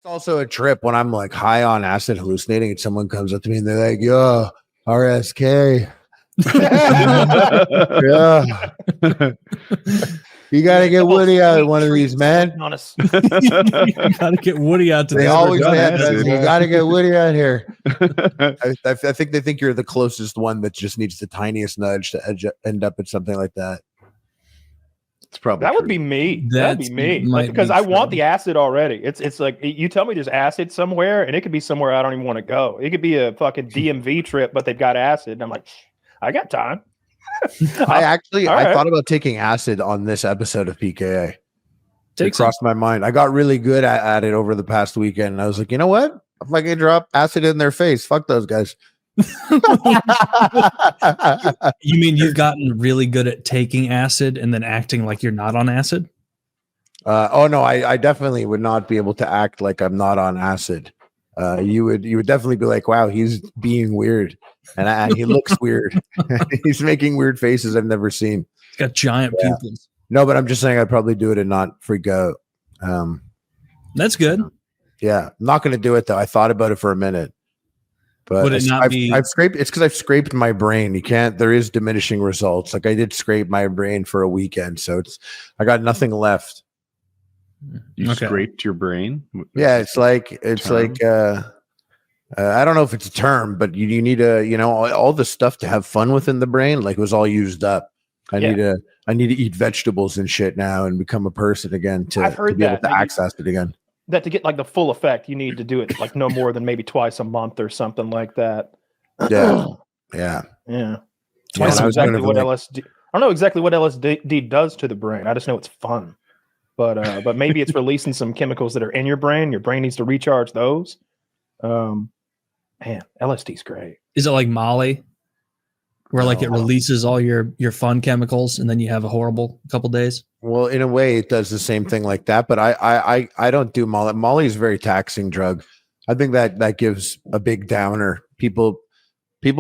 It's also a trip when I'm like high on acid hallucinating and someone comes up to me and they're like, yo, RSK. Yeah. You got to get Woody out of one of these, man. On us. You got to get Woody out to They the always other have acid. that. You got to get Woody out here. I think they think you're the closest one that just needs the tiniest nudge to end up at something like that. It's probably that true. would be me. That'd be me. might Because be I true. want the acid already. It's like you tell me there's acid somewhere, and it could be somewhere I don't even want to go. It could be a fucking DMV trip, but they've got acid. And I'm like, I got time. I right. thought about taking acid on this episode of PKA. Take It crossed my mind. I got really good at it over the past weekend. And I was like, you know what? If I can drop acid in their face, fuck those guys. You mean you've gotten really good at taking acid and then acting like you're not on acid? Oh no, I definitely would not be able to act like I'm not on acid. You would definitely be like, wow, he's being weird, and he looks weird. He's making weird faces I've never seen. He's got giant pupils. No, but I'm just saying I'd probably do it and not freak out. That's good. Yeah, I'm not going to do it though. I thought about it for a minute, but Would it not be? I've scraped. It's because I've scraped my brain. You can't. There is diminishing results. Like I did scrape my brain for a weekend, so I got nothing left. You Okay. scraped your brain? Yeah, it's like Term? I don't know if it's a term, but you need all the stuff to have fun with in the brain. Like it was all used up. I need to eat vegetables and shit now and become a person again I've to heard be able that. to access it again. That to get like the full effect, you need to do it like no more than maybe twice a month or something like that. Yeah, yeah. Yeah. Yeah, I and don't I know was exactly gonna what be like- LSD. I don't know exactly what LSD does to the brain. I just know it's fun. But maybe it's releasing some chemicals that are in your brain. Your brain needs to recharge those. Man, LSD's great. Is it like Molly, where like it No. releases all your fun chemicals and then you have a horrible couple days? Well, in a way, it does the same thing like that. But I don't do Molly. Molly is a very taxing drug. I think that gives a big downer. People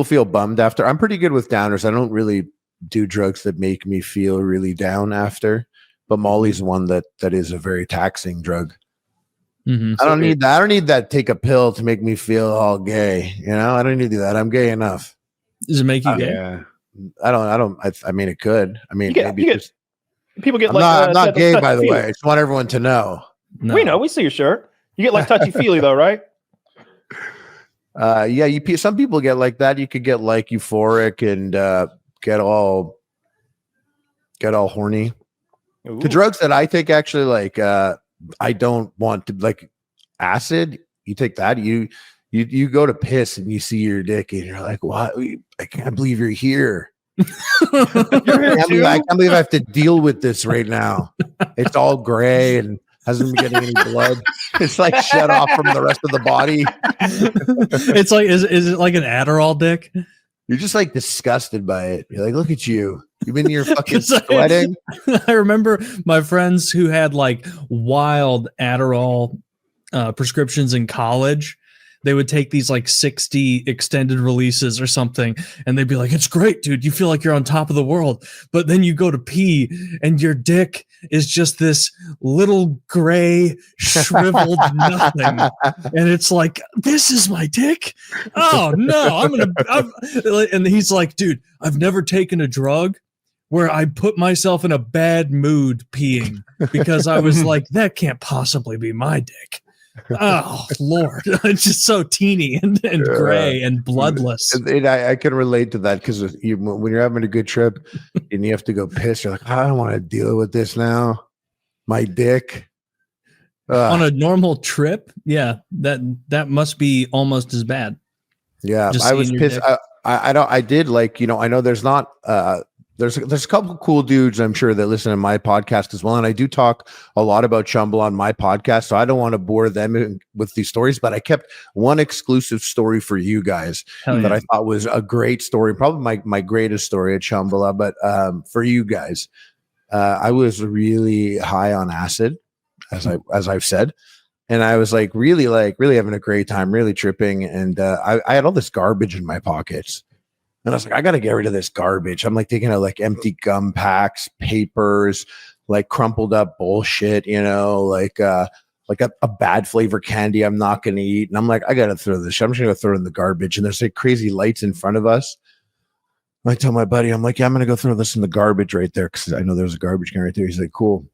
feel bummed after. I'm pretty good with downers. I don't really do drugs that make me feel really down after. But Molly's one that is a very taxing drug. Mm-hmm. I don't need that. I don't need that. Take a pill to make me feel all gay. You know, I don't need to do that. I'm gay enough. Does it make you gay? Yeah. I mean, it could. I mean, You get- maybe you get just, People get I'm like not, I'm not gay, by the touchy-feely. way. I just want everyone to know. No. We know. We see your shirt. You get like touchy feely though, right? Yeah, some people get like that. You could get like euphoric and get all horny. Ooh. The drugs that I take actually, like, I don't want to, like acid. You take that, you go to piss and you see your dick and you're like, what? I can't believe you're here. I can't believe I have to deal with this right now. It's all gray and hasn't been getting any blood. It's like shut off from the rest of the body. It's like is it like an Adderall dick? You're just like disgusted by it. You're like, look at you. You've been here fucking 'Cause sweating. I remember my friends who had like wild Adderall prescriptions in college. They would take these like 60 extended releases or something, and they'd be like, it's great, dude. You feel like you're on top of the world. But then you go to pee, and your dick is just this little gray, shriveled nothing. And it's like, this is my dick? Oh, no. And he's like, dude, I've never taken a drug where I put myself in a bad mood peeing because I was like, that can't possibly be my dick. Oh Lord, it's just so teeny and gray and bloodless. I can relate to that because when you're having a good trip and you have to go piss, you're like, I don't want to deal with this now. My dick. On a normal trip, yeah, that must be almost as bad. Yeah, Just I was seeing your pissed. dick. I did like, I know there's not there's a couple of cool dudes I'm sure that listen to my podcast as well, and I do talk a lot about Shambhala on my podcast, so I don't want to bore them with these stories, but I kept one exclusive story for you guys that I thought was a great story, probably my greatest story at Shambhala. But for you guys, I was really high on acid, as I've said. And I was really having a great time, really tripping. And I had all this garbage in my pockets. And I was like, I got to get rid of this garbage. I'm like taking out like empty gum packs, papers, like crumpled up bullshit, like like a bad flavor candy I'm not going to eat. And I'm like, I got to throw this. I'm just going to throw it in the garbage. And there's like crazy lights in front of us. I tell my buddy, I'm like, yeah, I'm going to go throw this in the garbage right there because I know there's a garbage can right there. He's like, cool.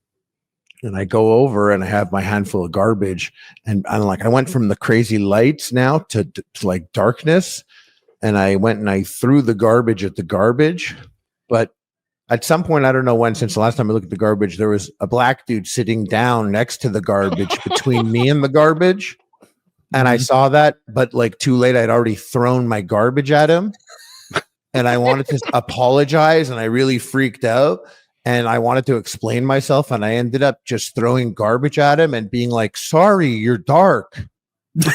And I go over and I have my handful of garbage. And I'm like, I went from the crazy lights now to like darkness. And I went and I threw the garbage at the garbage. But at some point, I don't know when, since the last time I looked at the garbage, there was a black dude sitting down next to the garbage between me and the garbage. And I saw that, but like too late, I'd already thrown my garbage at him. And I wanted to apologize, and I really freaked out. And I wanted to explain myself, and I ended up just throwing garbage at him and being like, sorry, you're dark. And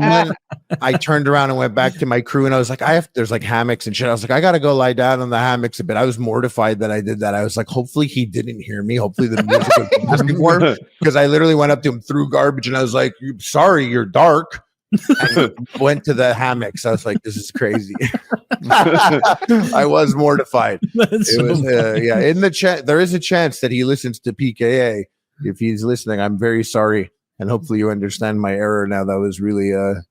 then I turned around and went back to my crew, and I was like, there's like hammocks and shit. I was like, I got to go lie down on the hammocks a bit. I was mortified that I did that. I was like, hopefully he didn't hear me. Hopefully the music was asking for him, because I literally went up to him, threw garbage, and I was like, sorry, you're dark. And went to the hammocks. I was like, this is crazy. I was mortified. Yeah, in the chat, there is a chance that he listens to PKA. If he's listening, I'm very sorry. And hopefully you understand my error now. That was really that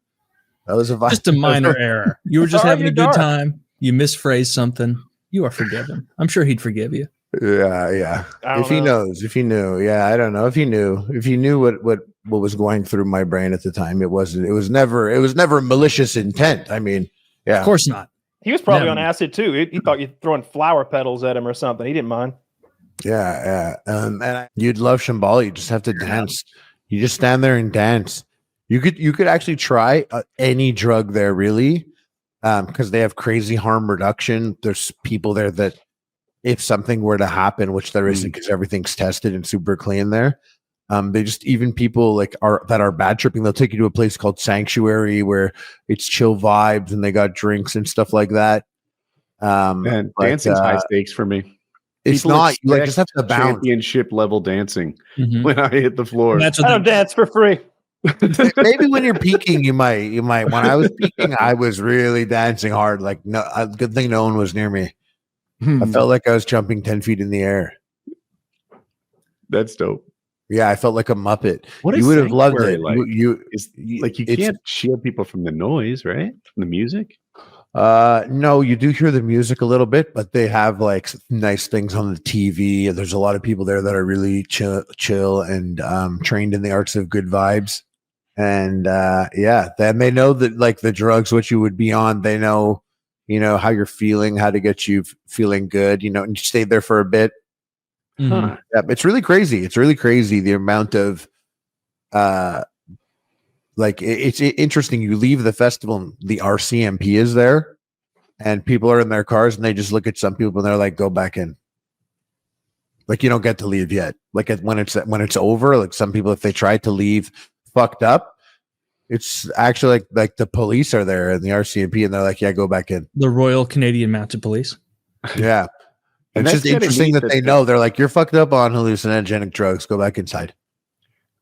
was just a minor error. You were just having a good time. You misphrased something. You are forgiven. I'm sure he'd forgive you. Yeah. If he knows, if he knew, yeah, I don't know. If he knew what was going through my brain at the time, it was never malicious intent. I mean, yeah, of course not. He was probably on acid too. He thought you're throwing flower petals at him or something. He didn't mind. Yeah. And you'd love Shambhala. You just have to dance. You just stand there and dance. You could actually try any drug there, really, because they have crazy harm reduction. There's people there that, if something were to happen, which there isn't because everything's tested and super clean there, they just, even people like that are bad tripping, they'll take you to a place called Sanctuary where it's chill vibes and they got drinks and stuff like that. Man, dancing's high stakes for me. It's People not, you like just have to bounce. Championship level dancing when I hit the floor. I don't dance for free. Maybe when you're peaking, you might. When I was peaking, I was really dancing hard. Like, no, good thing no one was near me. I felt like I was jumping 10 feet in the air. That's dope. Yeah, I felt like a Muppet. What you would have loved it. Like? You can't shield people from the noise, right? From the music. No, you do hear the music a little bit, but they have like nice things on the TV. There's a lot of people there that are really chill and trained in the arts of good vibes. And then they know that like the drugs, what you would be on, they know, how you're feeling, how to get you feeling good, and you stayed there for a bit. Yeah, it's really crazy. It's really crazy the amount of it's interesting. You leave the festival and the RCMP is there and people are in their cars and they just look at some people and they're like, go back in. Like, you don't get to leave yet. Like when it's over, like some people, if they try to leave fucked up, it's actually like the police are there and the RCMP and they're like, yeah, go back in. The Royal Canadian Mounted Police. Yeah. And it's just interesting that they know. They're like, you're fucked up on hallucinogenic drugs. Go back inside.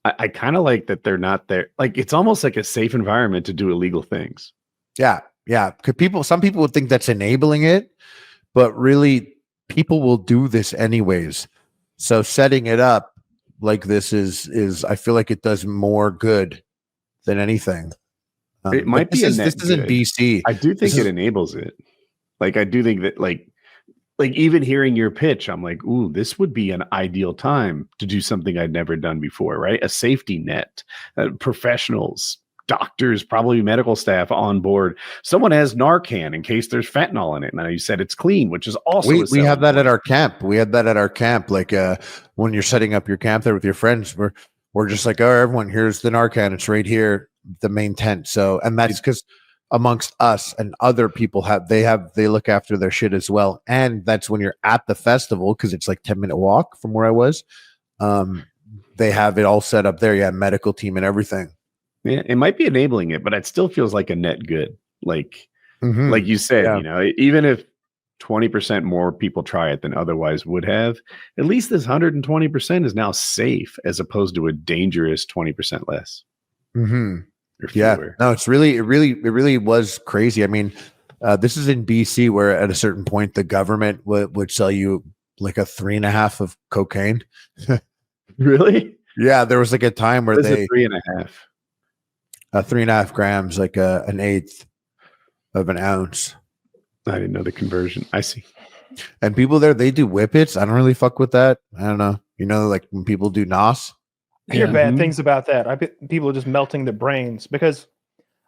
I kind of like that they're not there. Like, it's almost like a safe environment to do illegal things. Yeah. Because some people would think that's enabling it, but really people will do this anyways. So setting it up like this is I feel like it does more good than anything. It might be. This isn't BC. I do think it enables it. Like, I do think that like even hearing your pitch, I'm like, ooh, this would be an ideal time to do something I'd never done before, right? A safety net, professionals, doctors, probably medical staff on board. Someone has Narcan in case there's fentanyl in it. Now you said it's clean, which is also we have that at our camp. We had that at our camp. Like when you're setting up your camp there with your friends, we're just like, oh, everyone, here's the Narcan. It's right here, the main tent. So, and that's because amongst us and other people they look after their shit as well. And that's when you're at the festival, because it's like 10-minute walk from where I was. They have it all set up there. Yeah, medical team and everything. Yeah, it might be enabling it, but it still feels like a net good. Like you said, even if 20% more people try it than otherwise would have, at least this 120% is now safe as opposed to a dangerous 20% less. Yeah, no, it really was crazy. I mean, this is in BC where at a certain point the government would sell you like a 3.5 of cocaine. Really? Yeah, there was like a time where What is they it, 3.5? 3.5 grams, like an eighth of an ounce. I didn't know the conversion. I see. And people there, they do whippets. I don't really fuck with that. I don't know. You know, like when people do nos. I hear Yeah. bad things about that. People are just melting their brains because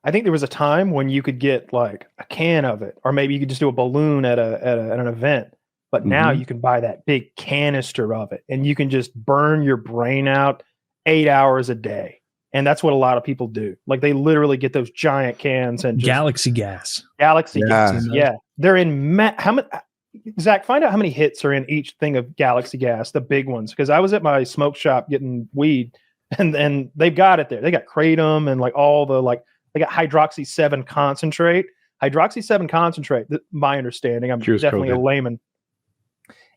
I think there was a time when you could get like a can of it, or maybe you could just do a balloon at an event. But now you can buy that big canister of it, and you can just burn your brain out 8 hours a day. And that's what a lot of people do. Like they literally get those giant cans and just Galaxy gas. Galaxy Yeah. gas. Yeah, they're in how many? Zach, find out how many hits are in each thing of Galaxy gas, the big ones. Because I was at my smoke shop getting weed, and they've got it there. They got kratom and like all the like they got hydroxy 7 concentrate. Hydroxy 7 concentrate. My understanding, I'm Cures definitely COVID. a layman.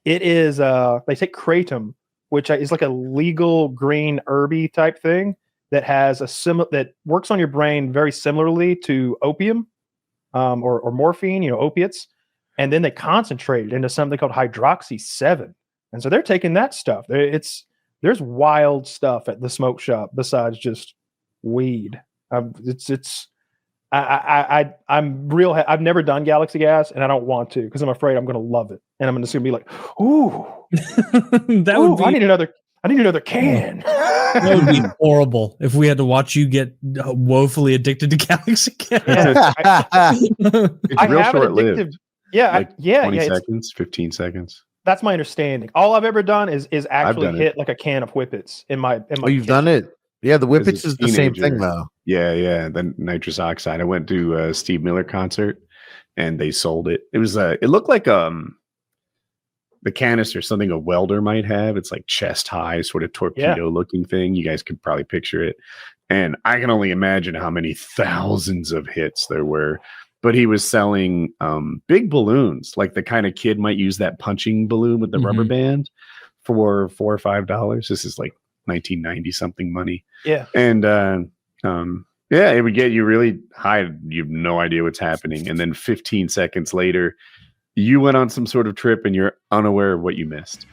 It is they take kratom, which is like a legal green herby type thing that has that works on your brain very similarly to opium, or morphine, opiates. And then they concentrate it into something called hydroxy 7. And so they're taking that stuff. There's wild stuff at the smoke shop besides just weed. I'm real. I've never done Galaxy gas, and I don't want to because I'm afraid I'm going to love it, and I'm just going to be like, "Ooh, That ooh, would be I need another can." that would be horrible if we had to watch you get woefully addicted to Galaxy gas. Yeah, It's I real have an short-lived. addictive. Yeah, Like 20 it's- seconds, 15 seconds. that's my understanding. All I've ever done is actually done it. hit like a can of Whippets in my. Oh, you've done it? Yeah, the whippets As a is the same teenager. thing though. Yeah. Then nitrous oxide. I went to a Steve Miller concert and they sold it. It was it looked like the canister, something a welder might have. It's like chest high, sort of torpedo looking thing. You guys could probably picture it. And I can only imagine how many thousands of hits there were. But he was selling big balloons, like the kind of kid might use that punching balloon with the rubber band for $4 or $5. This is like 1990 something money. Yeah. And it would get you really high. You have no idea what's happening. And then 15 seconds later, you went on some sort of trip and you're unaware of what you missed.